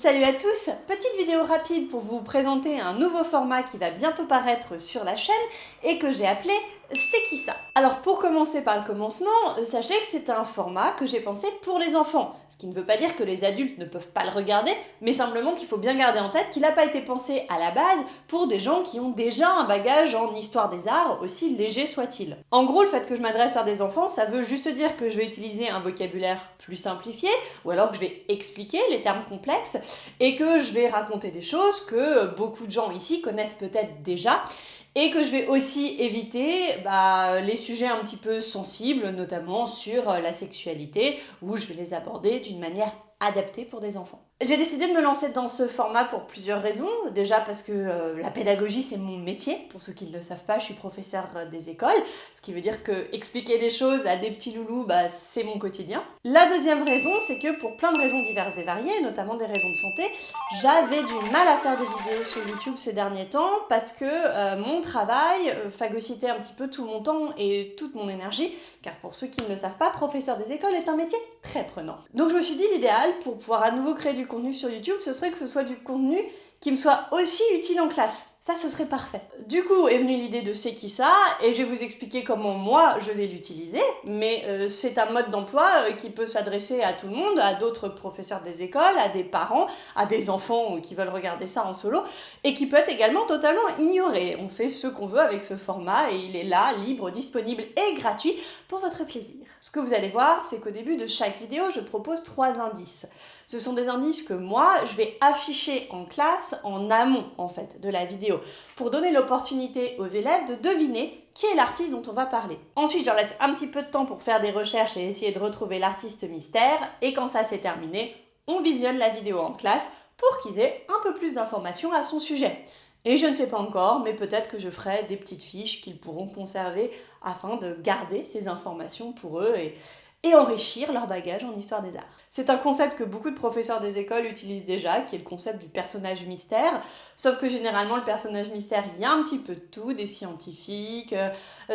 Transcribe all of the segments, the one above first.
Salut à tous! Petite vidéo rapide pour vous présenter un nouveau format qui va bientôt paraître sur la chaîne et que j'ai appelé C'est qui ça? Alors pour commencer par le commencement, sachez que c'est un format que j'ai pensé pour les enfants. Ce qui ne veut pas dire que les adultes ne peuvent pas le regarder, mais simplement qu'il faut bien garder en tête qu'il n'a pas été pensé à la base pour des gens qui ont déjà un bagage en histoire des arts, aussi léger soit-il. En gros, le fait que je m'adresse à des enfants, ça veut juste dire que je vais utiliser un vocabulaire plus simplifié, ou alors que je vais expliquer les termes complexes, et que je vais raconter des choses que beaucoup de gens ici connaissent peut-être déjà, et que je vais aussi éviter les sujets un petit peu sensibles, notamment sur la sexualité, où je vais les aborder d'une manière adaptée pour des enfants. J'ai décidé de me lancer dans ce format pour plusieurs raisons. Déjà parce que la pédagogie c'est mon métier. Pour ceux qui ne le savent pas, je suis professeure des écoles, ce qui veut dire que expliquer des choses à des petits loulous, c'est mon quotidien. La deuxième raison, c'est que pour plein de raisons diverses et variées, notamment des raisons de santé, j'avais du mal à faire des vidéos sur YouTube ces derniers temps parce que mon travail phagocytait un petit peu tout mon temps et toute mon énergie, car pour ceux qui ne le savent pas, professeur des écoles est un métier très prenant. Donc je me suis dit l'idéal pour pouvoir à nouveau créer du contenu sur YouTube, ce serait que ce soit du contenu qui me soit aussi utile en classe. Ça, ce serait parfait. Du coup est venue l'idée de C'est qui ça, et je vais vous expliquer comment moi je vais l'utiliser, mais c'est un mode d'emploi qui peut s'adresser à tout le monde, à d'autres professeurs des écoles, à des parents, à des enfants qui veulent regarder ça en solo, et qui peut être également totalement ignoré. On fait ce qu'on veut avec ce format, et il est là, libre, disponible et gratuit pour votre plaisir. Ce que vous allez voir, c'est qu'au début de chaque vidéo, je propose 3 indices. Ce sont des indices que moi, je vais afficher en classe, en amont en fait, de la vidéo, pour donner l'opportunité aux élèves de deviner qui est l'artiste dont on va parler. Ensuite, je leur laisse un petit peu de temps pour faire des recherches et essayer de retrouver l'artiste mystère, et quand ça c'est terminé, on visionne la vidéo en classe pour qu'ils aient un peu plus d'informations à son sujet. Et je ne sais pas encore, mais peut-être que je ferai des petites fiches qu'ils pourront conserver afin de garder ces informations pour eux et enrichir leur bagage en histoire des arts. C'est un concept que beaucoup de professeurs des écoles utilisent déjà, qui est le concept du personnage mystère, sauf que généralement le personnage mystère, il y a un petit peu de tout, des scientifiques,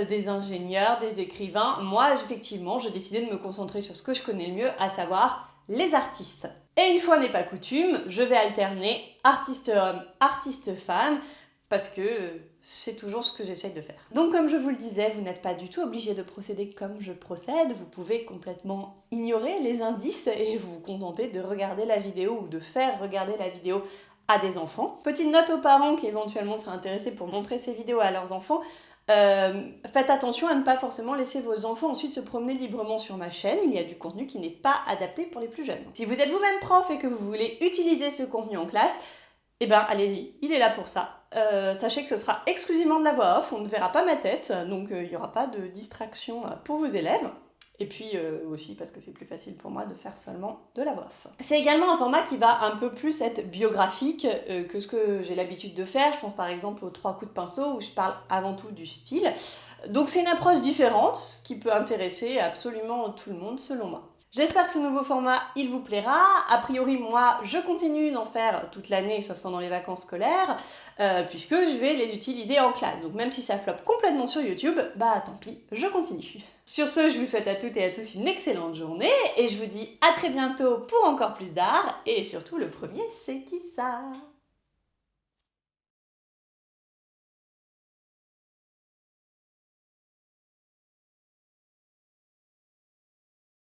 des ingénieurs, des écrivains. Moi, effectivement, j'ai décidé de me concentrer sur ce que je connais le mieux, à savoir les artistes. Et une fois n'est pas coutume, je vais alterner artiste homme, artiste femme, parce que c'est toujours ce que j'essaye de faire. Donc comme je vous le disais, vous n'êtes pas du tout obligé de procéder comme je procède, vous pouvez complètement ignorer les indices et vous contenter de regarder la vidéo ou de faire regarder la vidéo à des enfants. Petite note aux parents qui éventuellement seraient intéressés pour montrer ces vidéos à leurs enfants, faites attention à ne pas forcément laisser vos enfants ensuite se promener librement sur ma chaîne, il y a du contenu qui n'est pas adapté pour les plus jeunes. Si vous êtes vous-même prof et que vous voulez utiliser ce contenu en classe, eh ben allez-y, il est là pour ça. Sachez que ce sera exclusivement de la voix off, on ne verra pas ma tête, donc il n'y aura pas de distraction pour vos élèves. Et puis aussi parce que c'est plus facile pour moi de faire seulement de la voix off. C'est également un format qui va un peu plus être biographique que ce que j'ai l'habitude de faire. Je pense par exemple aux 3 coups de pinceau où je parle avant tout du style. Donc c'est une approche différente, ce qui peut intéresser absolument tout le monde selon moi. J'espère que ce nouveau format, il vous plaira. A priori, moi, je continue d'en faire toute l'année, sauf pendant les vacances scolaires, puisque je vais les utiliser en classe. Donc même si ça floppe complètement sur YouTube, tant pis, je continue. Sur ce, je vous souhaite à toutes et à tous une excellente journée, et je vous dis à très bientôt pour encore plus d'art, et surtout le premier, c'est qui ça?